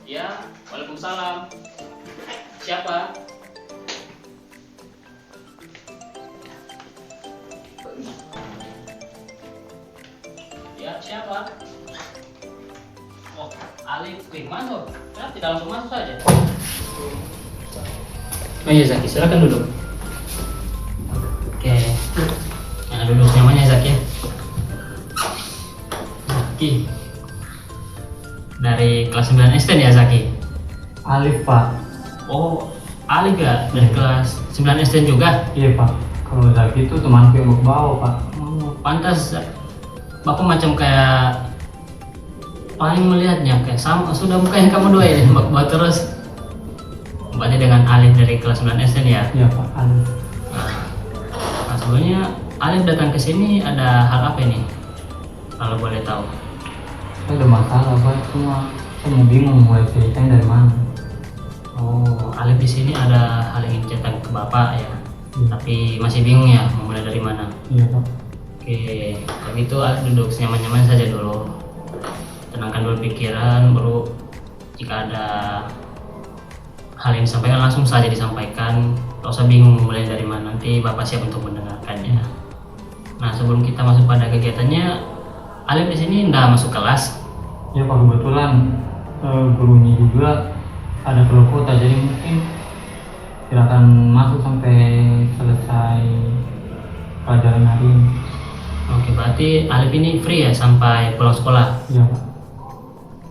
Ya, waalaikumsalam. Siapa? Ya, siapa? Oh, Alif Firman tuh. Ya, tidak langsung masuk saja. Oh iya Zaki, silakan duduk. Oke. Nah, duduk nyamannya Zaki ya. Zaki. Dari kelas 9 SD nih ya Zaki? Alif Pak. Oh, Alif ya? Dari kelas 9 SD juga? Iya Pak. Kalau Zaki itu temanku yang bawa Pak. Oh, pantas Bapak macam kayak paling melihatnya kayak sama sudah mukanya kamu dua ini Bapak terus. Berarti dengan Alif dari kelas 9 SD nih ya? Iya Pak, Alif. Nah, sebelumnya Alif datang ke sini ada hal apa ini? Kalau boleh tahu. Saya ada masalah Pak, cuma saya mau bingung mulai ceritanya dari mana. Oh, Alif di sini ada hal yang ingin cerita ke Bapak ya? Tapi masih bingung ya mau mulai dari mana? Iya Pak. Oke, kalau gitu Alif duduk senyaman-nyaman saja dulu. Tenangkan dulu pikiran, baru jika ada hal yang disampaikan langsung saja disampaikan. Gak usah bingung mulai dari mana, nanti Bapak siap untuk mendengarkannya. Nah, sebelum kita masuk pada kegiatannya, Alif di sini nggak masuk kelas. Ya Pak, kebetulan gurunya juga ada keluar kota, jadi mungkin tidak akan masuk sampai selesai pelajaran hari ini. Oke, berarti Alif ini free ya sampai pulang sekolah. Iya Pak.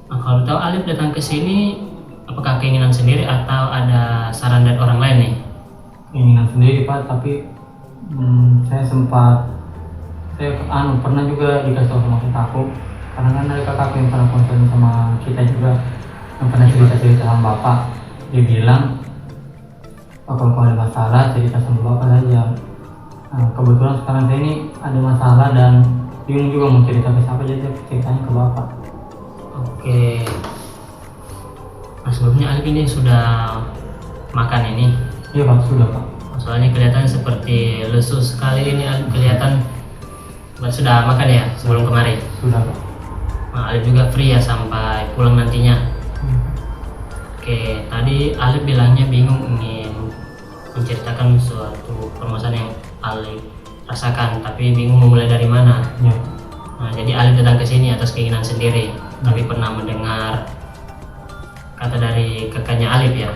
Nah, kalau tahu Alif datang ke sini, apakah keinginan sendiri atau ada saran dari orang lain nih? Keinginan sendiri Pak, tapi saya pernah juga dikasih tahu sama kakakku, karena kan ada kakakku yang pernah konseling sama kita juga, yang pernah cerita sama bapak. Dia bilang, "Oh, kalau ada masalah cerita sama bapak saja." Nah, kebetulan sekarang saya ini ada masalah dan bingung juga mau cerita ke siapa, jadi ceritanya ke bapak. Oke. Nah, sebelumnya Alif ini sudah makan ini. Iya Pak, sudah Pak. Soalnya kelihatan seperti lesu sekali ini Alif, kelihatan sudah makan ya sebelum kemarin. Sudah Pak. Nah, Alif juga free ya sampai pulang nantinya. Oke, tadi Alif bilangnya bingung ingin menceritakan suatu permasalahan yang Alif rasakan, tapi bingung memulai dari mana. Iya. Nah, jadi Alif datang ke sini atas keinginan sendiri, tapi pernah mendengar kata dari kakaknya Alif ya.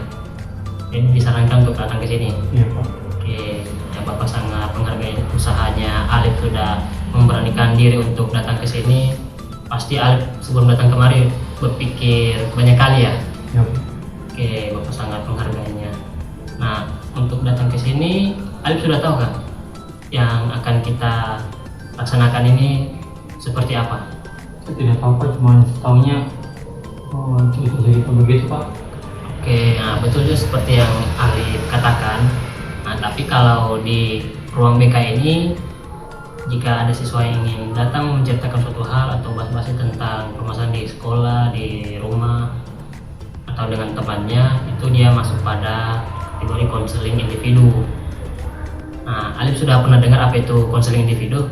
Jadi disarankan untuk datang ke sini. Iya Pak. Oke, ya Bapak sangat menghargai usahanya Alif sudah memberanikan diri untuk datang ke sini. Pasti Alif sebelum datang kemari berpikir banyak kali ya. Iya. Oke, Bapak sangat menghargainya. Nah, untuk datang ke sini, Alif sudah tahu kan yang akan kita laksanakan ini seperti apa? Saya tidak tahu Pak, cuma tahunya cerita-cerita begitu Pak. Oke, nah betul juga seperti yang Alif katakan. Nah, tapi kalau di ruang BK ini, jika ada siswa yang ingin datang menceritakan suatu hal atau bahas-bahas tentang permasalahan di sekolah, di rumah, atau dengan temannya, itu dia masuk pada kategori konseling individu. Nah, Alif sudah pernah dengar apa itu konseling individu?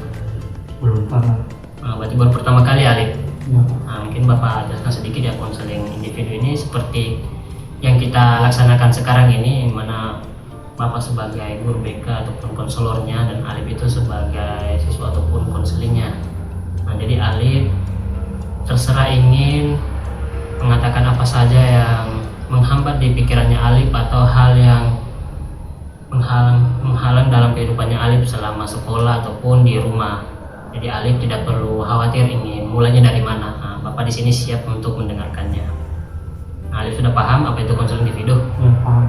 Belum pernah. Nah, berarti baru pertama kali Alif. Iya Pak. Nah, mungkin Bapak jelaskan sedikit ya, konseling individu ini seperti yang kita laksanakan sekarang ini, yang mana Bapak sebagai guru BK ataupun konselornya dan Alif itu sebagai siswa ataupun konselingnya. Nah, jadi Alif terserah ingin mengatakan apa saja yang menghambat di pikirannya Alif atau hal yang menghalang dalam kehidupannya Alif selama sekolah ataupun di rumah. Jadi Alif tidak perlu khawatir ingin mulainya dari mana. Nah, Bapak di sini siap untuk mendengarkannya. Nah, Alif sudah paham apa itu konseling individu? Ya paham.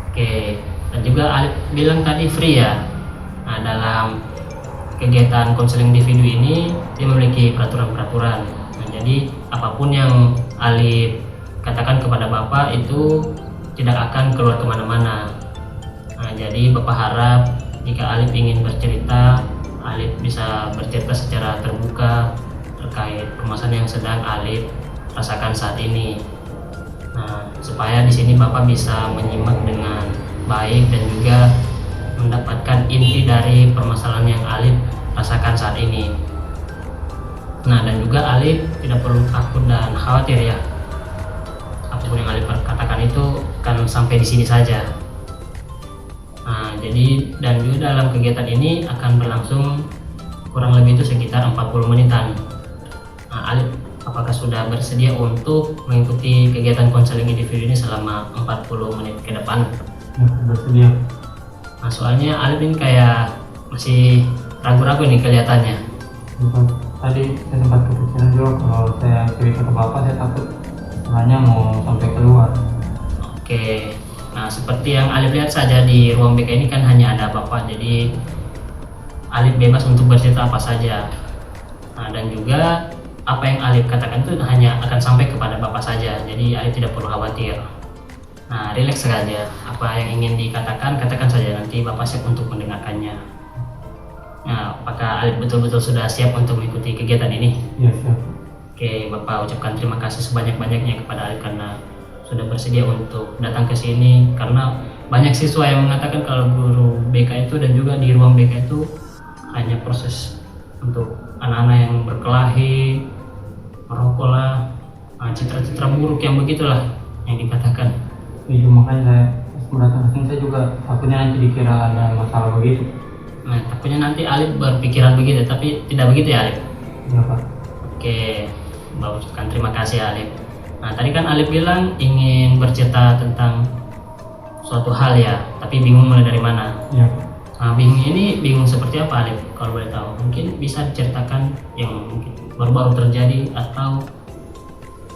Oke, dan juga Alif bilang tadi free ya. Nah, dalam kegiatan konseling individu ini dia memiliki peraturan-peraturan. Nah, jadi apapun yang Alif katakan kepada Bapak itu tidak akan keluar kemana-mana. Nah, jadi Bapak harap jika Alif ingin bercerita, Alif bisa bercerita secara terbuka terkait permasalahan yang sedang Alif rasakan saat ini. Nah, supaya di sini Bapak bisa menyimak dengan baik dan juga mendapatkan inti dari permasalahan yang Alif rasakan saat ini. Nah, dan juga Alif tidak perlu takut dan khawatir ya. Apapun yang Alif katakan itu kan sampai di sini saja. Nah, jadi dan juga dalam kegiatan ini akan berlangsung kurang lebih itu sekitar 40 menitan. Nah, Alif apakah sudah bersedia untuk mengikuti kegiatan konseling individu ini selama 40 menit ke depan? Ya, bersedia. Nah, soalnya Alif ini kayak masih ragu-ragu nih kelihatannya. Tadi saya sempat kepikiran juga kalau saya cerita ke bapak, saya takut hanya mau sampai keluar. Oke, nah seperti yang Alif lihat saja di ruang BK ini kan hanya ada bapak, jadi Alif bebas untuk bercerita apa saja. Nah, dan juga apa yang Alif katakan itu hanya akan sampai kepada bapak saja, jadi Alif tidak perlu khawatir. Nah, rileks saja, apa yang ingin dikatakan katakan saja, nanti bapak siap untuk mendengarkannya. Nah, apakah Alif betul-betul sudah siap untuk mengikuti kegiatan ini? Iya, siap. Oke, Bapak ucapkan terima kasih sebanyak-banyaknya kepada Alif karena sudah bersedia untuk datang ke sini, karena banyak siswa yang mengatakan kalau guru BK itu dan juga di ruang BK itu hanya proses untuk anak-anak yang berkelahi, merokok lah, citra-citra buruk yang begitulah yang dikatakan. Iya, makanya saya datang ke sini, saya juga takutnya nanti dikira ada masalah begitu. Nah, takutnya nanti Alif berpikiran begitu, tapi tidak begitu ya Alif? Iya, Pak. Oke, Bapak ucapkan terima kasih Alif. Nah, tadi kan Alif bilang ingin bercerita tentang suatu hal ya, tapi bingung mulai dari mana. Iya. Nah, bingung seperti apa Alif? Kalau boleh tahu, mungkin bisa diceritakan yang mungkin baru-baru terjadi atau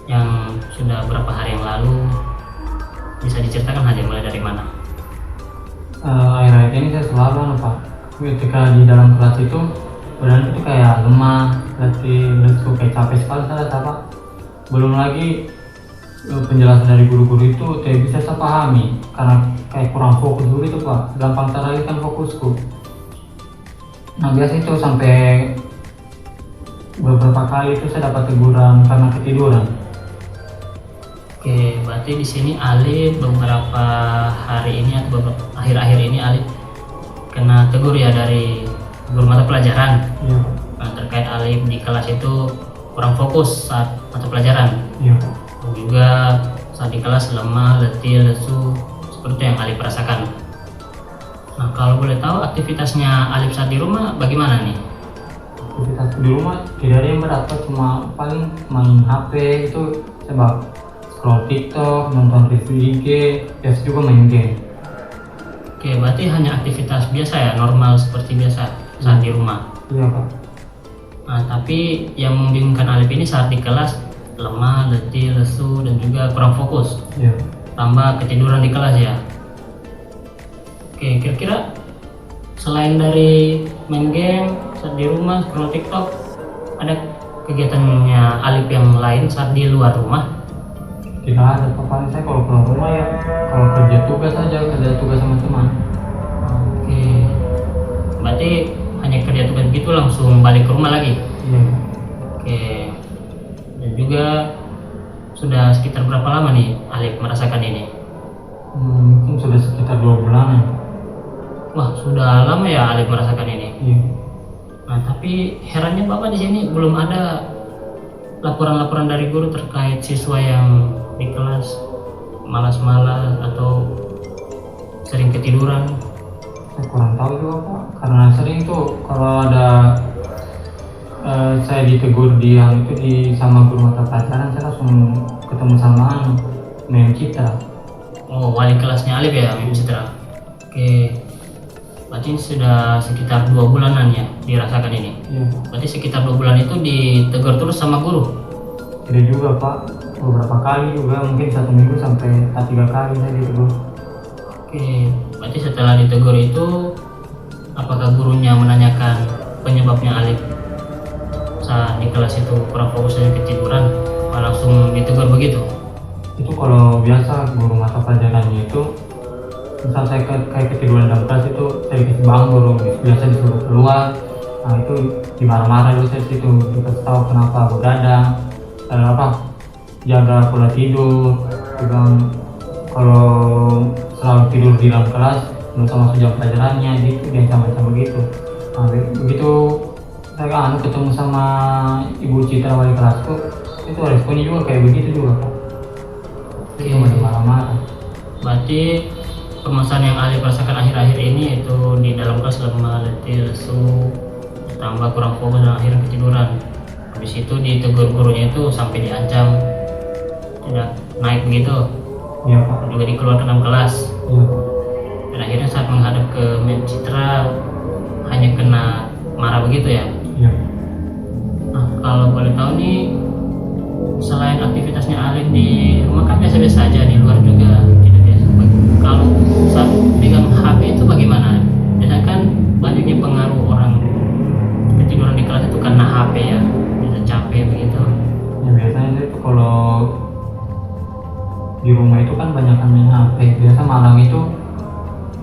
yang sudah berapa hari yang lalu, bisa diceritakan aja mulai dari mana? Akhir-akhir ini saya selalu Pak, ketika di dalam kelas itu badan itu kayak lemah, lesu, kayak capek sekali saya Pak. Belum lagi penjelasan dari guru-guru itu tidak bisa saya pahami karena kayak kurang fokus dulu itu Pak, gampang teralihkan fokusku. Nah, biasa itu sampai beberapa kali itu saya dapat teguran karena ketiduran. Oke, berarti di sini Alif beberapa hari ini atau beberapa akhir-akhir ini Alif kena tegur ya dari guru mata pelajaran. Iya. Nah, terkait Alif di kelas itu kurang fokus saat mata pelajaran. Iya. Dan juga saat di kelas lemah, letih, lesu, seperti yang Alif rasakan. Nah, kalau boleh tahu aktivitasnya Alif saat di rumah bagaimana nih? Aktivitas di rumah tidak ada yang berat, cuma paling main HP itu, sebab scroll TikTok, nonton review IG, terus juga main game. Oke, berarti hanya aktivitas biasa ya, normal seperti biasa saat di rumah. Iya Pak. Nah, tapi yang membingungkan Alif ini saat di kelas lemah, letih, lesu, dan juga kurang fokus. Iya. Tambah ketiduran di kelas ya. Oke, kira-kira selain dari main game saat di rumah, scroll TikTok, ada kegiatannya Alif yang lain saat di luar rumah? Tidak ada Pak, paling saya kalau keluar rumah ya kalau kerja tugas saja, kerja tugas sama teman. Oke, berarti hanya kerja tugas begitu langsung balik ke rumah lagi? Iya. Oke, dan juga sudah sekitar berapa lama nih Alif merasakan ini? Mungkin sudah sekitar 2 bulanan. Wah, sudah lama ya Alif merasakan ini. Iya. Nah, tapi herannya Bapak di sini belum ada laporan-laporan dari guru terkait siswa yang di kelas malas-malas atau sering ketiduran. Saya kurang tahu juga Pak, karena sering tuh kalau ada saya ditegur di hal itu sama guru mata pelajaran, saya langsung ketemu sama Mem Citra. Oh, wali kelasnya Alif ya, Mem Citra. Oke, berarti sudah sekitar 2 bulanan ya dirasakan ini. Iya. Berarti sekitar 2 bulan itu ditegur terus sama guru? Tidak juga Pak, beberapa kali juga, mungkin 1 minggu sampai 3 kali saya ditegur. Oke, berarti setelah ditegur itu apakah gurunya menanyakan penyebabnya Alif saat di kelas itu kurang fokus dan ketiduran, langsung ditegur begitu? Itu kalau biasa guru mata pelajarannya itu, misal saya kayak ketiduran dalam kelas itu saya dikasih bangun, biasa disuruh keluar. Nah, itu dimarah-marah dulu saya situ, dikasih tahu kenapa begadang, jaga pola tidur, juga kalau selalu tidur di dalam kelas belum sama jam pelajarannya gitu, dia sama-sama begitu. Nah, begitu saya ketemu sama Ibu Citra wali kelasku, itu responnya juga kayak begitu juga Pak. Oke. Cuma marah-marah. Berarti permasalahan yang Ali rasakan akhir-akhir ini itu di dalam kelas lemah, letih, lesu, tambah kurang fokus dan akhirnya ketiduran. Habis itu ditegur gurunya itu sampai diancam tidak naik begitu, Iya Pak. juga dikeluarkan dalam kelas. Iya Pak. Dan akhirnya saat menghadap ke Mem Citra hanya kena marah begitu ya. Iya. Nah, kalau boleh tahu nih, selain aktivitasnya Alif di rumah kan biasa-biasa aja, di luar juga tidak biasa. Kalau saat pegang HP itu bagaimana? Biasanya kan banyaknya pengaruh orang ketiduran di kelas itu karena HP ya, bisa capek begitu. Ya biasanya itu kalau di rumah itu kan banyak main HP. Biasa malam itu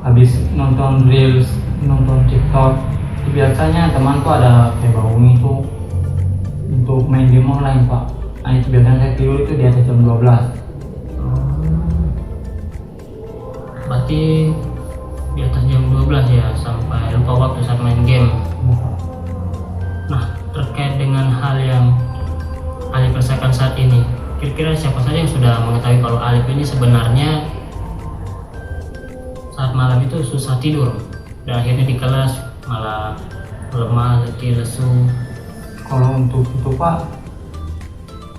habis nonton reels, nonton TikTok, itu biasanya temanku ada kayak baung itu untuk main game online Pak. Nah itu biasanya saya tidur itu di atas jam 12. Berarti di atas jam 12 ya, sampai lupa waktu saat main game. Nah, terkait dengan hal yang Alif rasakan saat ini, kira-kira siapa saja yang sudah mengetahui kalau Alif ini sebenarnya saat malam itu susah tidur dan akhirnya di kelas malah lemah, letih, lesu? Kalau untuk itu Pak,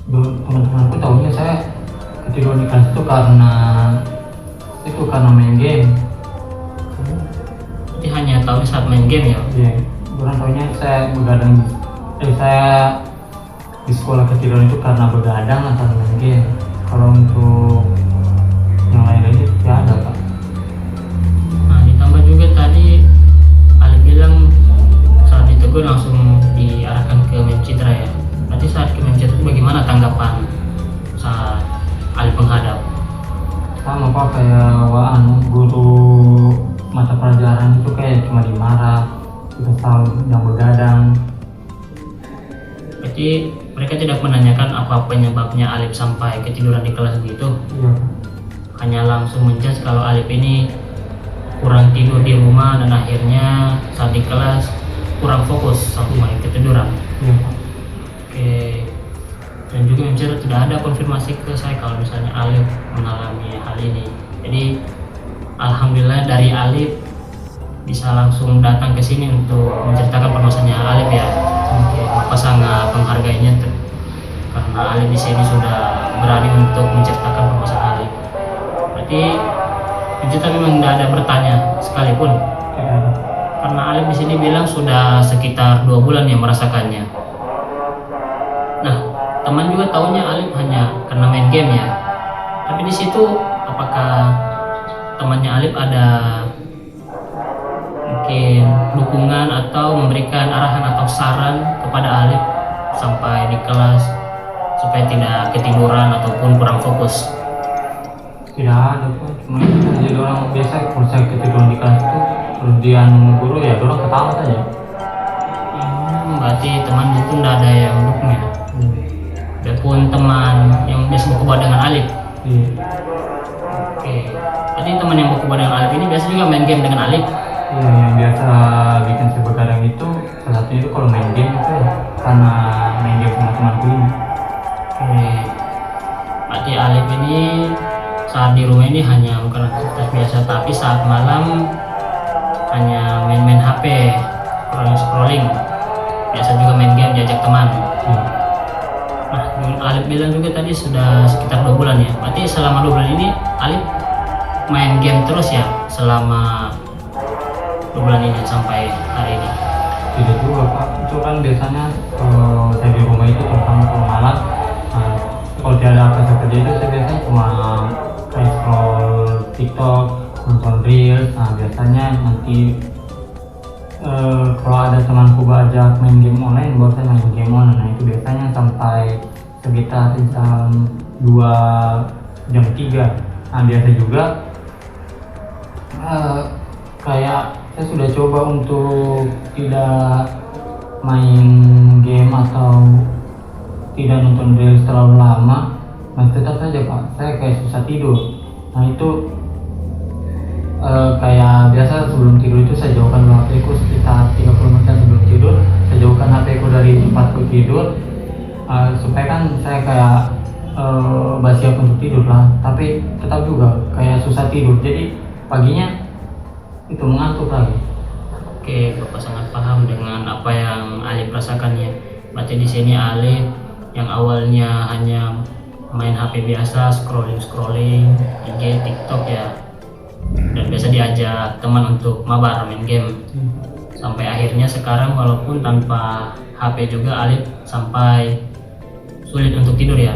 teman-temanku tahunya saya ketiduran di kelas itu karena main game. Jadi hanya tahu saat main game ya? Iya, orang tahunya saya begadang. Saya di sekolah ketiduran itu karena begadang atau main game. Kalau untuk yang lain-lainnya tidak ada Pak. Nah, ditambah juga tadi Alif bilang saat ditegur langsung diarahkan ke Mem Citra ya. Berarti saat ke Mem Citra itu bagaimana tanggapan saat Alif menghadap? Sama Pak, kayak guru mata pelajaran itu kayak cuma dimarah, kita tahu yang begadang. Berarti mereka tidak menanyakan apa penyebabnya Alif sampai ketiduran di kelas begitu? Iya. Hanya langsung menjudge kalau Alif ini kurang tidur di rumah dan akhirnya saat di kelas kurang fokus sampai ketiduran. Iya Pak. Oke. Dan juga Mem tidak ada konfirmasi ke saya kalau misalnya Alif mengalami hal ini. Jadi alhamdulillah dari Alif bisa langsung datang ke sini untuk menceritakan permasalahannya Alif ya. Oke, Bapak sangat menghargainya karena Alif di sini sudah berani untuk menceritakan permasalahan Alif. Berarti Mem memang tidak ada bertanya sekalipun. Tidak ada. Karena Alif di sini bilang sudah sekitar 2 bulan yang merasakannya. Nah, teman juga tahunya Alif hanya karena main game ya. Tapi di situ apakah temannya Alif ada mungkin dukungan atau memberikan arahan atau saran kepada Alif sampai di kelas supaya tidak ketiduran ataupun kurang fokus? Tidak ada Pak. Cuma itu jadi orang biasa kalau saya ketiduran di kelas itu terus dia nunggu guru ya orang ketawa saja. Berarti teman itu tidak ada yang dukung ya. Adapun teman yang biasa berkumpul dengan Alif. Iya. Oke. Jadi teman yang berkumpul dengan Alif ini biasa juga main game dengan Alif. Iya, yang biasa bikin saya begadang itu salah satunya itu kalau main game itu ya, karena main game sama temanku ini. Oke. Berarti Alif ini saat di rumah ini hanya bukan aktivitas biasa, tapi saat malam hanya main-main HP, scrolling. Biasa juga main game diajak teman. Iya. Nah, Alif bilang juga tadi sudah sekitar 2 bulan ya. Berarti selama 2 bulan ini Alif main game terus ya selama 2 bulan ini sampai hari ini? Tidak juga Pak, itu kan biasanya kalau saya di rumah itu terutama kalau malam, kalau tidak ada apa saya kerja itu saya biasanya cuma kayak scroll TikTok, nonton reels. Nah biasanya nanti kalau ada temanku ajak main game online, baru saya main game online. Nah itu biasanya sampai sekitar jam 2, jam 3. Nah biasa juga kayak saya sudah coba untuk tidak main game atau tidak nonton reels terlalu lama, masih tetap saja Pak, saya kayak susah tidur. Nah itu kayak biasa sebelum tidur itu saya jauhkan HP ku sekitar 30 menit sebelum tidur, saya jauhkan HP ku dari tempatku tidur, supaya kan saya kayak siap untuk tidur lah, tapi tetap juga kayak susah tidur, jadi paginya itu mengantuk lagi. Oke, Bapak sangat paham dengan apa yang Alif rasakan ya. Berarti di sini Alif yang awalnya hanya main HP biasa, scrolling IG, TikTok ya, dan biasa diajak teman untuk mabar main game, sampai akhirnya sekarang walaupun tanpa HP juga Alif sampai sulit untuk tidur ya.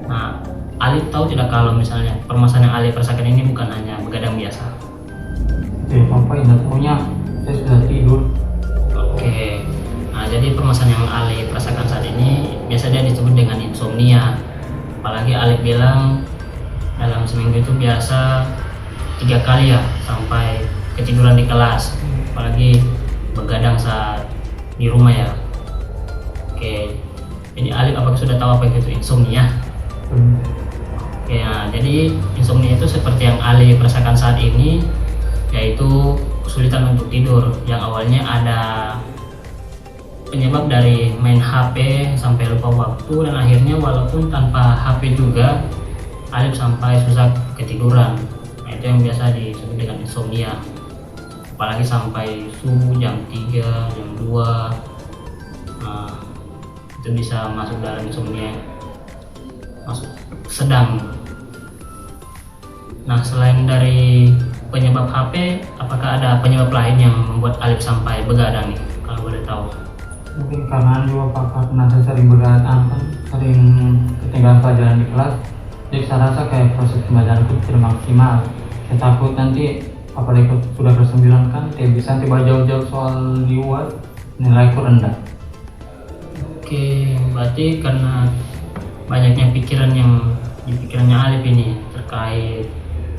Nah, Alif tahu tidak kalau misalnya permasalahan yang Alif rasakan ini bukan hanya begadang biasa? Papa ingat tahunya saya sudah tidur. Oke, nah jadi permasalahan yang Alif rasakan saat ini biasanya disebut dengan insomnia. Apalagi Alif bilang dalam seminggu itu biasa 3 kali ya sampai ketiduran di kelas, apalagi begadang saat di rumah ya. Oke, jadi Alif apakah sudah tahu apa itu insomnia? Oke, nah, jadi insomnia itu seperti yang Alif rasakan saat ini, yaitu kesulitan untuk tidur yang awalnya ada penyebab dari main HP sampai lupa waktu, dan akhirnya walaupun tanpa HP juga Alif sampai susah ketiduran. Nah, itu yang biasa disebut dengan insomnia, apalagi sampai subuh jam 3, jam 2. Nah, itu bisa masuk dalam insomnia, masuk sedang. Nah, selain dari penyebab HP, apakah ada penyebab lain yang membuat Alif sampai begadang nih, kalau boleh tahu? Mungkin karena juga Pak, karena saya sering begadang kan, sering ketinggalan pelajaran di kelas, jadi saya rasa kayak proses pembelajaran itu tidak maksimal. Saya takut nanti apalagi sudah kelas 9 kan, bisa tiba jauh-jauh soal di UAS, nilaiku rendah. Oke, berarti karena banyaknya pikiran yang di pikirannya Alif ini terkait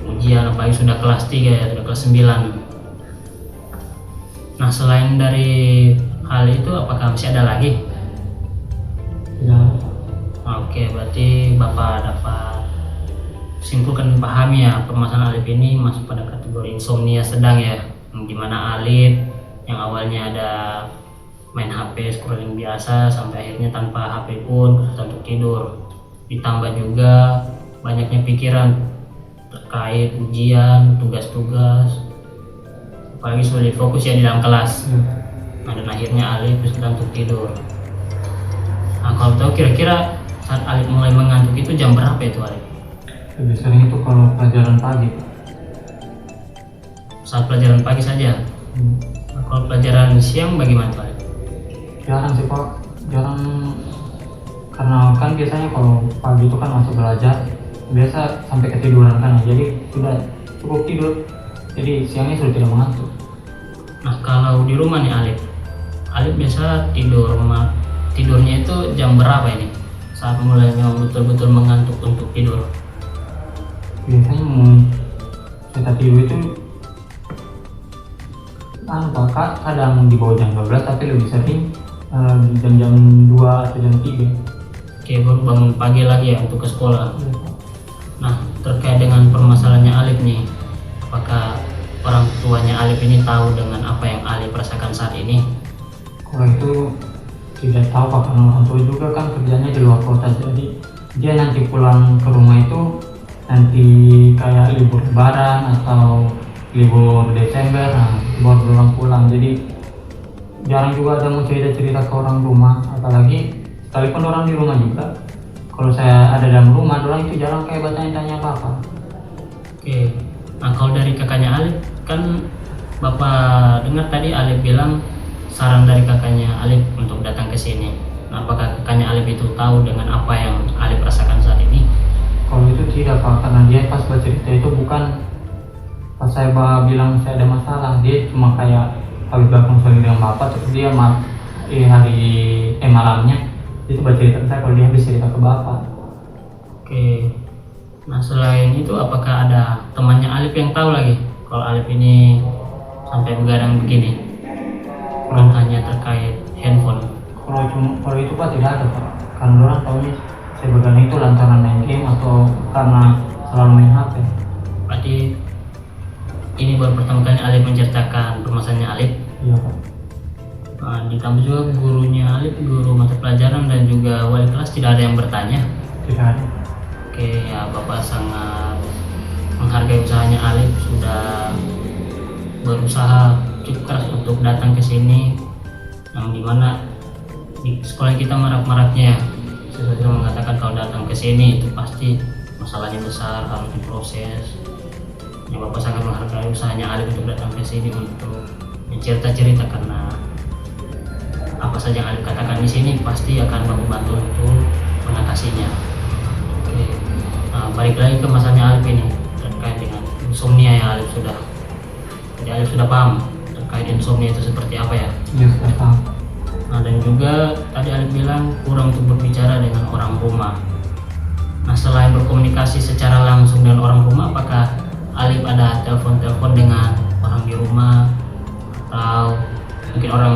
ujian, apalagi sudah kelas 3 ya, sudah kelas 9. Nah, selain dari hal itu apakah masih ada lagi? Ya, Oke, berarti Bapak dapat simpulkan dan pahami ya, permasalahan Alif ini masuk pada kategori insomnia sedang ya, di mana Alif yang awalnya ada main HP, scrolling biasa, sampai akhirnya tanpa HP pun susah untuk tidur. Ditambah juga banyaknya pikiran terkait ujian, tugas-tugas, apalagi sulit fokus ya di dalam kelas. Nah, dan akhirnya Alif susah untuk tidur. Nah, kalau tahu kira-kira saat Alif mulai mengantuk itu jam berapa itu Alif? lebih sering itu kalau pelajaran pagi. Saat pelajaran pagi saja. Nah, kalau pelajaran siang bagaimana Pak? Jarang sih Pak, jarang, karena kan biasanya kalau pagi itu kan masuk belajar biasa sampai ketiduran kan, jadi sudah cukup tidur, jadi siangnya sudah tidak mengantuk. Nah, kalau di rumah nih Alif biasa tidurnya itu jam berapa ini? Saat mulai betul-betul mengantuk untuk tidur. Biasanya kita tidur itu Pak, kadang di bawah jam 12, tapi lebih sering di jam-jam 2 atau jam 3. Oke, baru bangun pagi lagi ya untuk ke sekolah. Nah, terkait dengan permasalahannya Alif nih, apakah orang tuanya Alif ini tahu dengan apa yang Alif rasakan saat ini? Kalau itu tidak tahu Pak, karena orang tua juga kan kerjanya di luar kota, jadi dia nanti pulang ke rumah itu nanti kayak libur lebaran atau libur Desember, baru pulang, jadi jarang juga ada mau cerita-cerita ke orang rumah. Apalagi sekalipun orang di rumah juga, kalau saya ada dalam rumah, orang itu jarang kayak bertanya-tanya apa-apa. Oke, nah kalau dari kakaknya Alif, kan Bapak dengar tadi Alif bilang saran dari kakaknya Alif untuk datang ke sini. Nah, apakah kakaknya Alif itu tahu dengan apa yang Alif rasakan saat ini? Kalau itu tidak Pak, karena dia pas bercerita itu bukan pas saya bilang saya ada masalah, dia cuma kayak habis konseling dengan bapak, terus dia malamnya itu bercerita ke saya kalau dia habis cerita ke bapak. Oke, nah selain itu apakah ada temannya Alif yang tahu lagi kalau Alif ini sampai begadang begini? Bukan hanya terkait handphone. Kalau itu Pak tidak ada Pak, karena orang tahunya saya begadang itu lantaran main game atau karena selalu main HP. Berarti ini baru pertama kali Alif menceritakan permasalahannya Alif. Iya Pak. Ditambah juga gurunya Alif, guru mata pelajaran dan juga wali kelas tidak ada yang bertanya. Tidak ada. Oke, ya Bapak sangat menghargai usahanya Alif, sudah berusaha cukup keras untuk datang ke sini, yang dimana di sekolah kita marak-maraknya ya. Sesuatu mengatakan kalau datang ke sini itu pasti masalahnya besar, harus diproses. Ya Bapak sangat menghargai usahanya Alif untuk datang ke sini untuk mencerita-cerita, karena apa saja yang Alif katakan di sini pasti akan Bapak bantu untuk mengatasinya. Oke, balik lagi ke masalahnya Alif ini terkait dengan insomnia ya Alif sudah. Jadi Alif sudah paham terkait insomnia itu seperti apa ya. Iya, sudah paham. Dan juga tadi Alif bilang kurang untuk berbicara dengan orang rumah. Nah, selain berkomunikasi secara langsung dengan orang rumah, apakah Alif ada telepon-telepon dengan orang di rumah, atau mungkin orang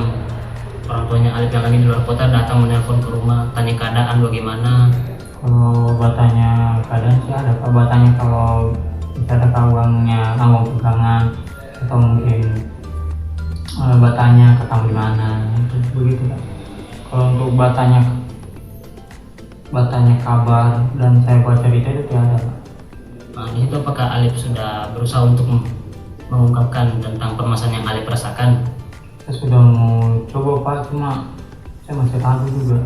tuanya Alif yang lagi di luar kota datang menelpon ke rumah tanya keadaan bagaimana? Kalau batanya keadaan sih ada, Pak. Batanya kalau misalnya uangnya uang pegangan atau mungkin batanya ketemu di mana, itu begitu, Pak. Kalau untuk batanya kabar dan saya buat cerita itu tidak ada, Pak. Di situ apakah Alif sudah berusaha untuk mengungkapkan tentang permasalahan yang Alif rasakan? Saya sudah mau coba, Pak, cuma saya masih ragu juga.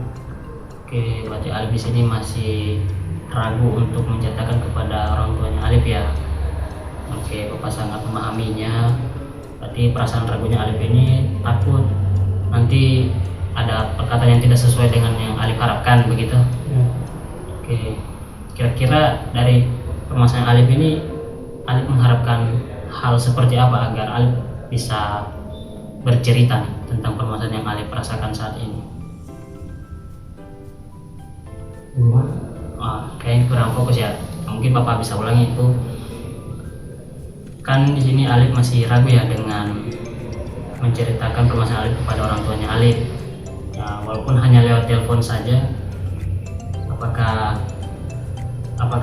Oke, berarti Alif di sini masih ragu untuk menceritakan kepada orang tuanya Alif ya. Oke, Bapak sangat memahaminya. Berarti perasaan ragunya Alif ini takut nanti ada perkataan yang tidak sesuai dengan yang Alif harapkan, begitu? Ya. Oke, kira-kira dari permasalahan Alif ini, Alif mengharapkan hal seperti apa agar Alif bisa bercerita nih tentang permasalahan yang Alif rasakan saat ini? Kayaknya kurang fokus ya. Mungkin Bapak bisa ulangi itu. Kan di sini Alif masih ragu ya dengan menceritakan permasalahan Alif kepada orang tuanya Alif. Ya, walaupun hanya lewat telepon saja. Apakah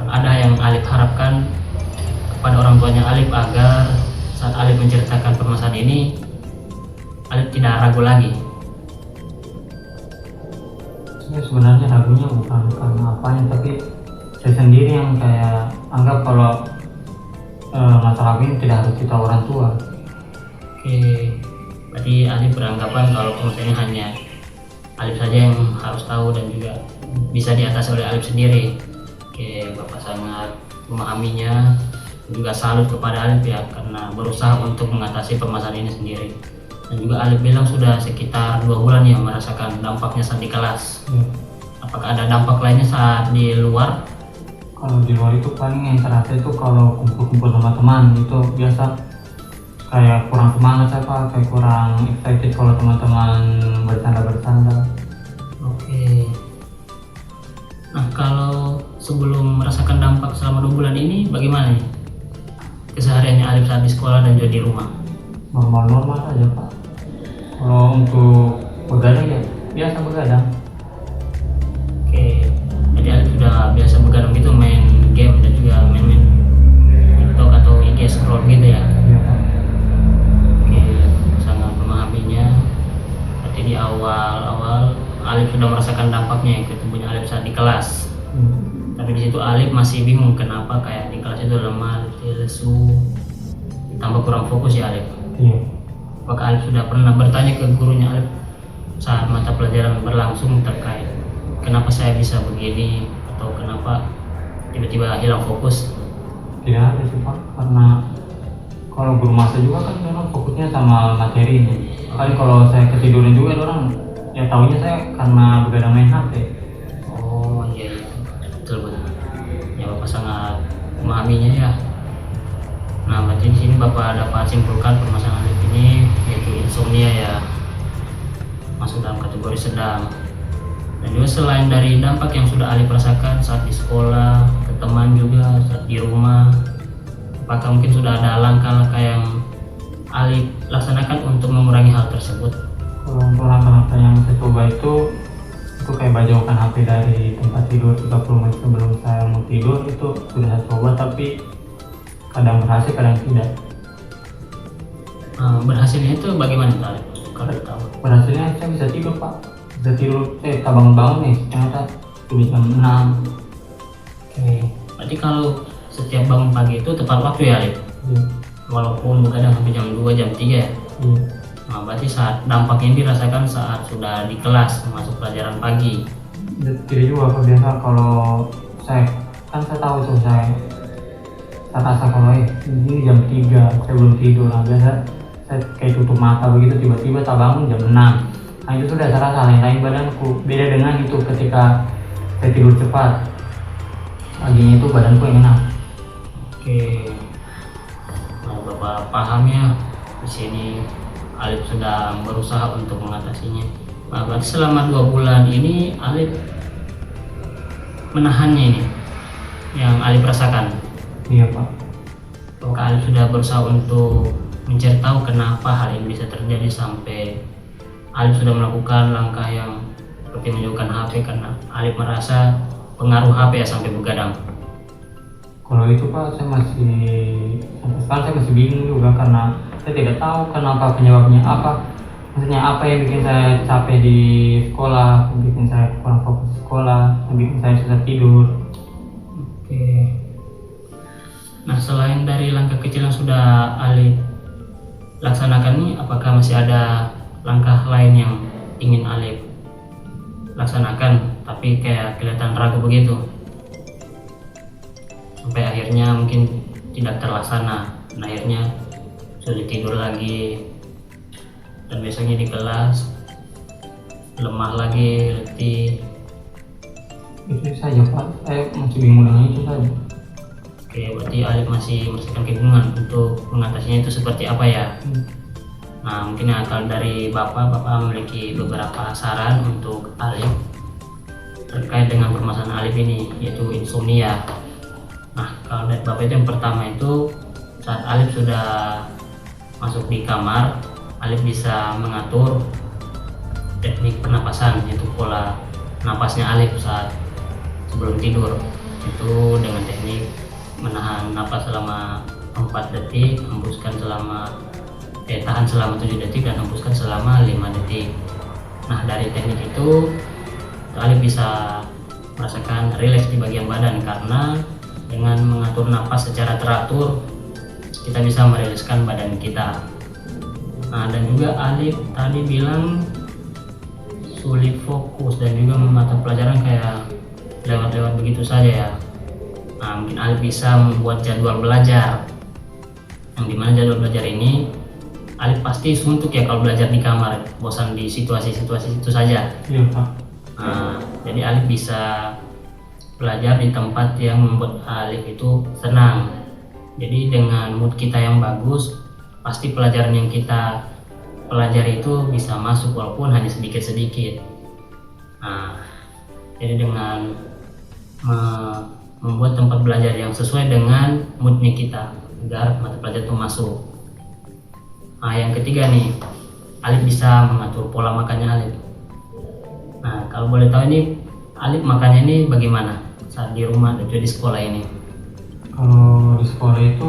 ada yang Alif harapkan kepada orang tuanya Alif agar saat Alif menceritakan permasalahan ini, Alif tidak ragu lagi? Saya sebenarnya ragunya bukan karena apanya, tapi saya sendiri yang kayak anggap kalau masalah ini tidak harus kita orang tua. Oke, berarti Alif beranggapan kalau permasalahan ini hanya Alif saja yang harus tahu dan juga bisa diatasi oleh Alif sendiri. Oke, Bapak sangat memahaminya, juga salut kepada Alif ya, karena berusaha untuk mengatasi permasalahan ini sendiri. Dan juga Alif bilang sudah sekitar 2 bulan ya merasakan dampaknya saat di kelas. Apakah ada dampak lainnya saat di luar? Kalau di luar itu paling yang terasa itu kalau kumpul-kumpul sama teman itu biasa kayak kurang semangat, kayak kurang excited kalau teman-teman bercanda-bercanda. Oke. Nah, kalau sebelum merasakan dampak selama 2 bulan ini, bagaimana nih kesehariannya Alif saat di sekolah dan juga di rumah? Normal-normal aja, Pak. Kalau untuk begadang ya biasa begadang. Oke, jadi Alif sudah biasa begadang gitu, main game dan juga main TikTok atau IG scroll gitu ya? Iya, Pak. Oke, sangat memahaminya. Berarti di awal Alif sudah merasakan dampaknya ya, ketemunya Alif saat di kelas. Tapi di situ Alif masih bingung kenapa kayak di kelas itu lemah, lesu, ditambah kurang fokus ya Alif. Iya. Apakah Alif sudah pernah bertanya ke gurunya Alif saat mata pelajaran berlangsung terkait kenapa saya bisa begini atau kenapa tiba-tiba hilang fokus? Tidak ada sih, Pak, karena kalau guru masa juga kan memang fokusnya sama materinya. Kali kalau saya ketiduran juga orang ya tahunya saya karena begadang main HP. Oh iya, betul. Ya Bapak sangat memahaminya ya. Nah, berarti di sini Bapak dapat simpulkan permasalahan Alif ini yaitu insomnia ya, masuk dalam kategori sedang. Dan juga selain dari dampak yang sudah Alif rasakan saat di sekolah, ke teman juga, saat di rumah, apakah mungkin sudah ada langkah-langkah yang Alif laksanakan untuk mengurangi hal tersebut? Kalau untuk langkah-langkah yang saya coba itu kayak menjauhkan HP dari tempat tidur 30 menit sebelum saya mau tidur, itu sudah saya coba, tapi kadang berhasil kadang tidak. Berhasilnya itu bagaimana Alif? Kalau tahu? berhasilnya saya bisa tidur Pak, bisa tidur, tak bangun-bangun nih ternyata sudah jam 6. Oke, berarti kalau setiap bangun pagi itu tepat waktu ya Alif? Iya. Walaupun kadang sampai jam 2, jam 3 ya? Iya. Nah, berarti saat dampaknya dirasakan saat sudah di kelas masuk pelajaran pagi. Tidak juga Pak, biasa kalau saya tahu itu saya rasa kalau ini jam 3 saya belum tidur, nah biasa saya kayak tutup mata begitu, tiba-tiba tak bangun jam 6. Nah itu sudah saya rasa lain-lain badanku, beda dengan itu ketika saya tidur cepat, paginya itu badanku yang enak. Oke, nah, Bapak paham ya, di sini Alif sudah berusaha untuk mengatasinya. Nah, berarti selama 2 bulan ini Alif menahannya ini, yang Alif rasakan. Iya Pak. Apakah Alif sudah berusaha untuk mencari tahu kenapa hal ini bisa terjadi sampai Alif sudah melakukan langkah yang seperti menjauhkan HP karena Alif merasa pengaruh HP ya sampai begadang? Kalau itu Pak, saya masih sampai sekarang saya masih bingung juga karena saya tidak tahu kenapa penyebabnya apa. Maksudnya apa yang bikin saya capek di sekolah, yang bikin saya kurang fokus di sekolah, yang bikin saya susah tidur. Oke. Nah, selain dari langkah kecil yang sudah Alif laksanakan ini, apakah masih ada langkah lain yang ingin Alif laksanakan tapi kayak kelihatan ragu begitu sampai akhirnya mungkin tidak terlaksana dan akhirnya sulit tidur lagi dan besoknya di kelas lemah lagi, letih? Itu saja Pak, saya masih bingung dengan itu saja. Oke, berarti Alif masih merasakan kebingungan untuk mengatasinya itu seperti apa ya? Nah, mungkin kalau dari Bapak memiliki beberapa saran untuk Alif terkait dengan permasalahan Alif ini, yaitu insomnia. Nah, kalau dari Bapak itu yang pertama itu saat Alif sudah masuk di kamar, Alif bisa mengatur teknik pernapasan, yaitu pola napasnya Alif saat sebelum tidur. Itu dengan teknik menahan napas selama 4 detik, tahan selama 7 detik dan hembuskan selama 5 detik. Nah, dari teknik itu Alif bisa merasakan rileks di bagian badan karena dengan mengatur napas secara teratur kita bisa merilekskan badan kita. Nah, dan juga Alif tadi bilang sulit fokus dan juga mata pelajaran kayak lewat-lewat begitu saja ya. Nah, mungkin Alif bisa membuat jadwal belajar, yang dimana jadwal belajar ini Alif pasti suntuk ya kalau belajar di kamar, bosan di situasi-situasi itu saja. Iya Pak. Nah, jadi Alif bisa belajar di tempat yang membuat Alif itu senang. Jadi dengan mood kita yang bagus, pasti pelajaran yang kita pelajari itu bisa masuk walaupun hanya sedikit-sedikit. Nah, jadi dengan membuat tempat belajar yang sesuai dengan moodnya kita agar mata pelajaran itu masuk. Nah, yang ketiga nih, Alif bisa mengatur pola makannya Alif. Nah, kalau boleh tahu ini Alif makannya ini bagaimana saat di rumah dan juga di sekolah ini? Kalau di sekolah itu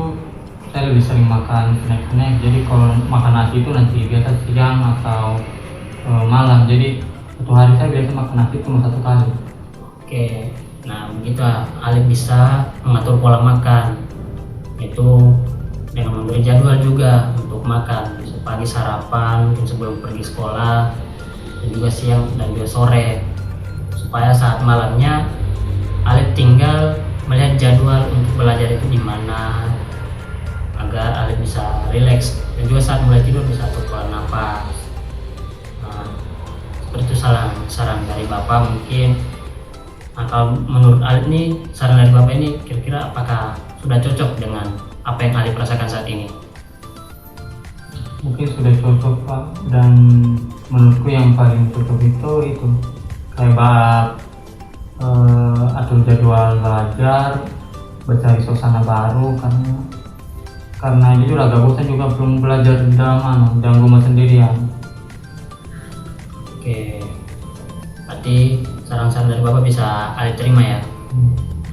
saya lebih sering makan snack-snack. Jadi kalau makan nasi itu nanti biasa siang atau malam. Jadi satu hari saya biasa makan nasi cuma 1 kali. Oke, nah begitu Alif bisa mengatur pola makan, itu dengan memberi jadwal juga untuk makan. Bisa pagi sarapan mungkin sebelum pergi sekolah, dan juga siang dan juga sore, supaya saat malamnya Alif tinggal melihat jadwal untuk belajar itu di mana agar Alif bisa rileks dan juga saat mulai tidur bisa atur pola nafas. Nah, seperti itu saran dari Bapak mungkin. Nah, kalau menurut Alif nih, saran dari Bapak ini kira-kira apakah sudah cocok dengan apa yang Alif rasakan saat ini? Mungkin sudah cocok Pak, dan menurutku yang paling cocok itu kayak atur jadwal belajar, mencari suasana baru karena jujur agak bosan juga belum belajar dalam rumah sendirian. Oke, berarti saran-saran dari Bapak bisa Alif terima ya.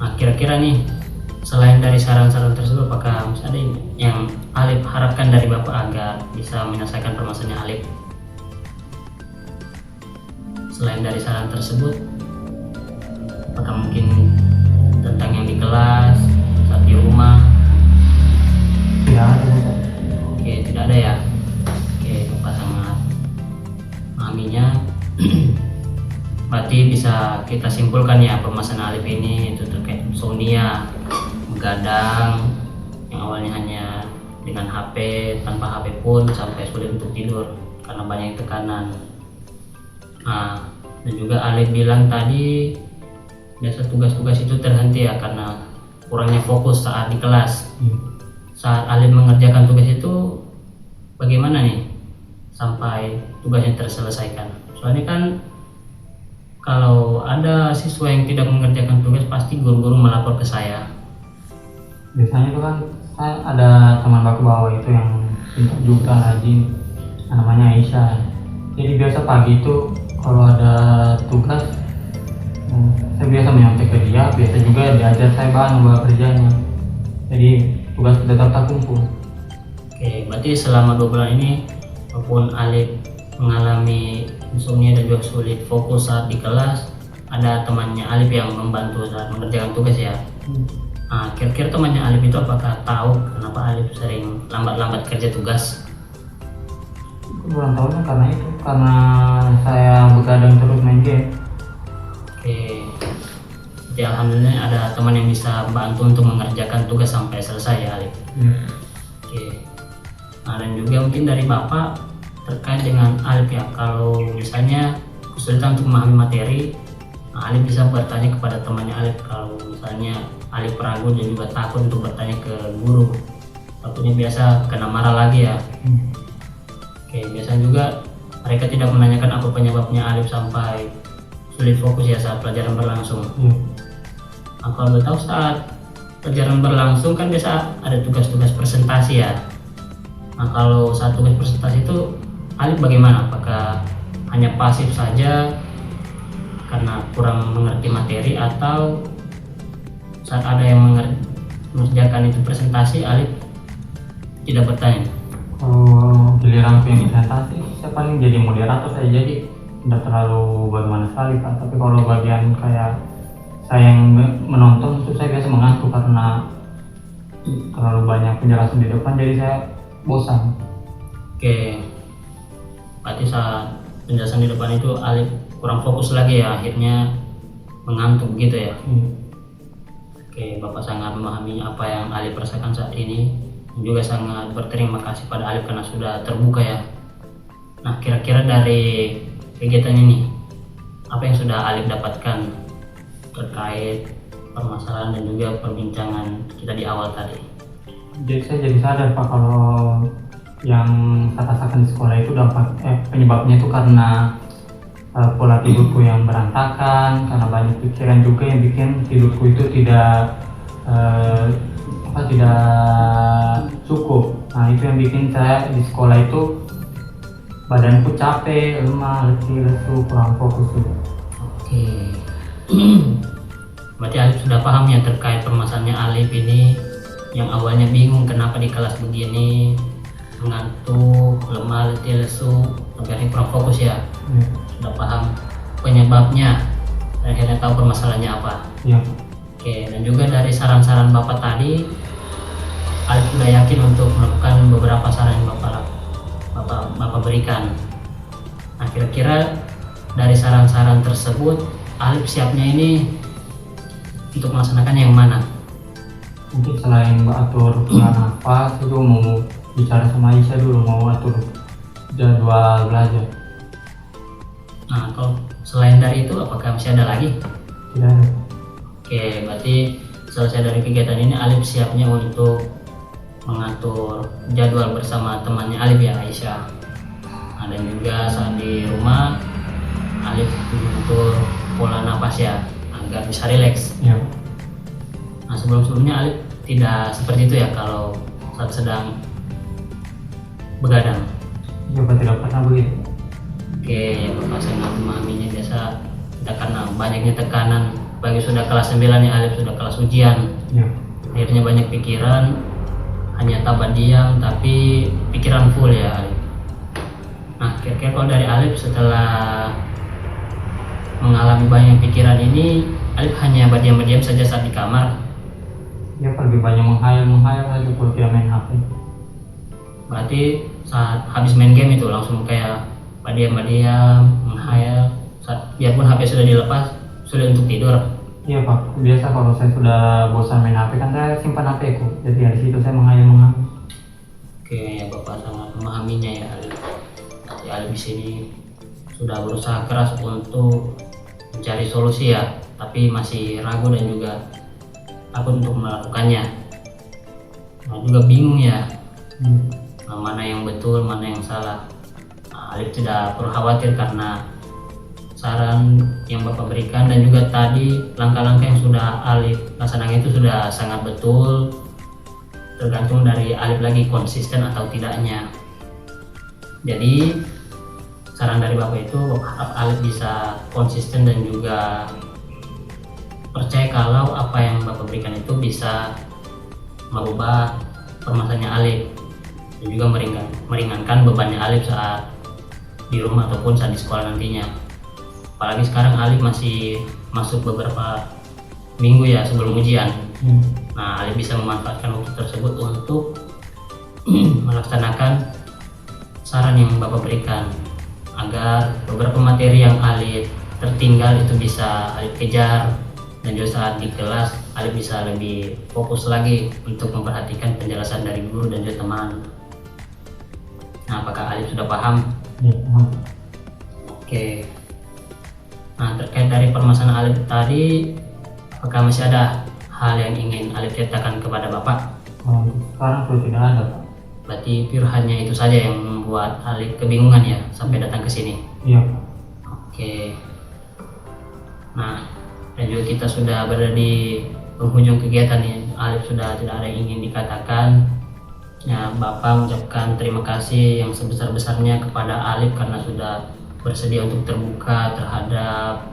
Nah, kira-kira nih selain dari saran-saran tersebut, apakah masih ada yang Alif harapkan dari Bapak agar bisa menyelesaikan permasalahan Alif? selain dari saran tersebut, apakah mungkin tentang yang di kelas, saat di rumah? Tidak ada Ustaz. Oke, tidak ada ya. Oke, Bapak sangat memahaminya. Berarti bisa kita simpulkan ya, permasalahan Alif ini itu terkait insomnia, begadang, yang awalnya hanya dengan HP, tanpa HP pun sampai sulit untuk tidur karena banyak tekanan. Nah, dan juga Alif bilang tadi biasa tugas-tugas itu terhenti ya karena kurangnya fokus saat di kelas. Saat Alif mengerjakan tugas itu bagaimana nih sampai tugasnya terselesaikan? Soalnya kan kalau ada siswa yang tidak mengerjakan tugas pasti guru-guru melapor ke saya. Biasanya itu kan saya ada teman baku bawah itu yang pintar juga rajin, namanya Aisyah. Jadi biasa pagi itu kalau ada tugas saya biasa menyampaikan ke dia, biasa juga diajar saya bahan kerjanya. Jadi tugas tetap terkumpul. Oke, berarti selama 2 bulan ini walaupun Alif mengalami insomnia dan juga sulit fokus saat di kelas, ada temannya Alif yang membantu saat mengerjakan tugas ya. Nah, kira-kira temannya Alif itu apakah tahu kenapa Alif sering lambat-lambat kerja tugas? Kurang tahunya karena itu, karena saya begadang terus main game. Oke, jadi alhamdulillah ada teman yang bisa bantu untuk mengerjakan tugas sampai selesai ya Alif. Oke, nah dan juga mungkin dari Bapak terkait dengan Alif ya, kalau misalnya kesulitan untuk memahami materi, nah Alif bisa bertanya kepada temannya Alif. Kalau misalnya Alif ragu dan juga takut untuk bertanya ke guru, takutnya biasa kena marah lagi ya. Oke, biasanya juga mereka tidak menanyakan apa penyebabnya Alif sampai sulit fokus ya saat pelajaran berlangsung. Nah, kalau tahu saat pelajaran berlangsung kan biasa ada tugas-tugas presentasi ya. Nah, kalau saat tugas presentasi itu Alif bagaimana? Apakah hanya pasif saja karena kurang mengerti materi, atau saat ada yang mengerjakan itu presentasi Alif tidak bertanya? Kalau giliran yang presentasi, saya paling jadi moderator saja, jadi tidak terlalu bagaimana sekali Pak. Tapi kalau bagian kayak saya yang menonton itu saya biasa mengantuk karena terlalu banyak penjelasan di depan, jadi saya bosan. Oke, berarti saat penjelasan di depan itu Alif kurang fokus lagi ya, akhirnya mengantuk gitu ya. Oke, Bapak sangat memahami apa yang Alif rasakan saat ini, dan juga sangat berterima kasih pada Alif karena sudah terbuka ya. Nah, kira-kira dari kegiatan ini apa yang sudah Alif dapatkan terkait permasalahan dan juga perbincangan kita di awal tadi? Jadi saya jadi sadar Pak, kalau yang saya rasakan di sekolah itu penyebabnya itu karena pola tidurku yang berantakan, karena banyak pikiran juga yang bikin tidurku itu tidak cukup. Nah, itu yang bikin saya di sekolah itu badanku capek, lemah, letih, lesu, kurang fokus juga. Oke. Berarti Alif sudah paham ya terkait permasalahannya Alif ini, yang awalnya bingung kenapa di kelas begini, mengantuk, lemah, letih, lesu, akhirnya kurang fokus ya. Sudah paham penyebabnya dan akhirnya tahu permasalahannya apa. Oke, dan juga dari saran-saran Bapak tadi, Alif sudah yakin untuk melakukan beberapa saran yang Bapak berikan. Nah, kira-kira dari saran-saran tersebut Alif siapnya ini untuk melaksanakan yang mana? Mungkin selain atur pola nafas, itu mau bicara sama Aisyah dulu, mau atur jadwal belajar. Nah, kalau selain dari itu apakah masih ada lagi? Tidak ada. Oke, berarti selesai dari kegiatan ini Alif siapnya untuk mengatur jadwal bersama temannya Alif ya, Aisyah. Nah, dan juga saat di rumah Alif mengatur pola napas ya agar bisa rileks. Nah, sebelumnya Alif tidak seperti itu ya kalau saat sedang begadang. Bapak tidak pernah begitu. Oke, ya Bapak sangat memahaminya. Biasa kita karena banyaknya tekanan, bagi sudah kelas 9 ya, Alif sudah kelas ujian. Akhirnya banyak pikiran, hanya tabat diam tapi pikiran full ya Alif. Nah, kira-kira kalau dari Alif setelah mengalami banyak pikiran ini, Alif hanya berdiam-diam saja saat di kamar. Ya lebih banyak menghayal saja kalau tidak main HP. Berarti saat habis main game itu langsung kayak berdiam-diam, menghayal. Biarpun HP sudah dilepas, sulit untuk tidur. Iya Pak, biasa kalau saya sudah bosan main HP kan saya simpan HP ku. Jadi dari situ saya menghayal. Oke, ya Bapak sangat memahaminya ya Alif. Ya Alif di sini sudah berusaha keras untuk mencari solusi ya, tapi masih ragu dan juga takut untuk melakukannya. Nah, juga bingung ya, mana yang betul, mana yang salah. Nah, Alif tidak perlu khawatir karena saran yang Bapak berikan dan juga tadi langkah-langkah yang sudah Alif laksanakan itu sudah sangat betul. Tergantung dari Alif lagi konsisten atau tidaknya. Jadi saran dari Bapak itu harap Alif bisa konsisten dan juga percaya kalau apa yang Bapak berikan itu bisa merubah permasalahannya Alif dan juga meringankan bebannya Alif saat di rumah ataupun saat di sekolah nantinya. Apalagi sekarang Alif masih masuk beberapa minggu ya sebelum ujian. Nah, Alif bisa memanfaatkan waktu tersebut untuk melaksanakan saran yang Bapak berikan agar beberapa materi yang Alif tertinggal itu bisa Alif kejar, dan juga saat di kelas Alif bisa lebih fokus lagi untuk memperhatikan penjelasan dari guru dan juga teman. Nah, apakah Alif sudah paham? Ya, paham. Oke. Nah, terkait dari permasalahan Alif tadi, apakah masih ada hal yang ingin Alif ceritakan kepada Bapak? Sekarang sudah tidak ada Pak. Berarti pure hanya itu saja yang membuat Alif kebingungan ya sampai datang ke sini. Iya Pak. Oke. Nah, dan juga kita sudah berada di penghujung kegiatan ini. Alif sudah tidak ada yang ingin dikatakan. Ya, Bapak mengucapkan terima kasih yang sebesar-besarnya kepada Alif karena sudah bersedia untuk terbuka terhadap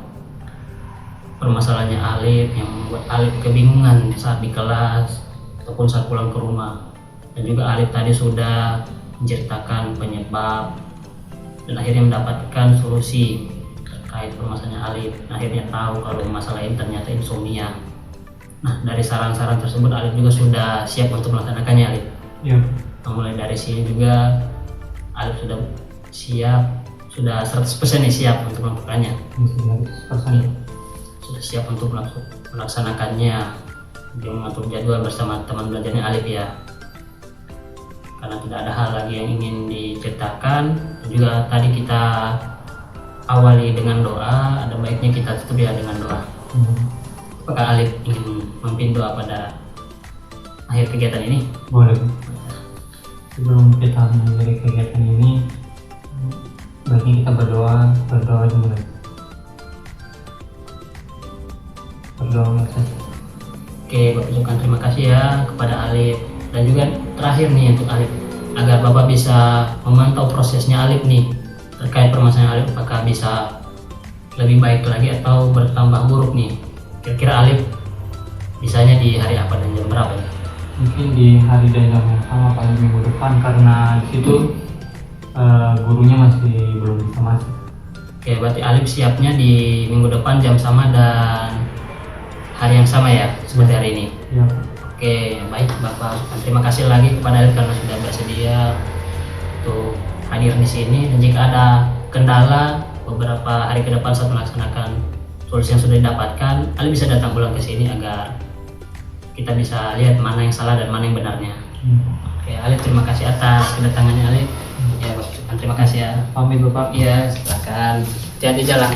permasalahannya Alif yang membuat Alif kebingungan saat di kelas ataupun saat pulang ke rumah. Dan juga Alif tadi sudah menceritakan penyebab dan akhirnya mendapatkan solusi terkait permasalahannya Alif. Akhirnya tahu kalau masalah ini ternyata insomnia. Nah, dari saran-saran tersebut Alif juga sudah siap untuk melaksanakannya Alif. Iya. Nah, mulai dari sini juga Alif sudah siap, sudah 100% nih siap untuk melakukannya. Sudah siap untuk melaksanakannya. Dia mengatur jadwal bersama teman belajarnya Alif ya. Karena tidak ada hal lagi yang ingin diceritakan. Juga tadi kita awali dengan doa, ada baiknya kita tutup ya dengan doa. Apakah Alif ingin memimpin doa pada akhir kegiatan ini? Boleh. Sebelum kita mengakhiri kegiatan ini, baiknya kita berdoa dulu. Berdoa saja. Oke, Bapak ucapkan terima kasih ya kepada Alif. Dan juga terakhir nih untuk Alif, agar Bapak bisa memantau prosesnya Alif nih terkait permasalahan Alif, apakah bisa lebih baik lagi atau bertambah buruk nih. Kira-kira Alif bisanya di hari apa dan jam berapa ya? Mungkin di hari dan jam yang sama paling minggu depan karena di situ gurunya masih belum bisa masuk. Oke, berarti Alif siapnya di minggu depan jam sama dan hari yang sama ya seperti hari ini. Iya. Oke, baik Bapak. Terima kasih lagi kepada Alif karena sudah bersedia untuk hadir di sini. Dan jika ada kendala beberapa hari ke depan saat melaksanakan solusi yang sudah didapatkan, Alif bisa datang ulang ke sini agar kita bisa lihat mana yang salah dan mana yang benarnya. Oke, Alif terima kasih atas kedatangannya Alif. Ya, Bapak. Terima kasih ya. Pamit Bapak. Iya, silakan. Hati-hati jalan.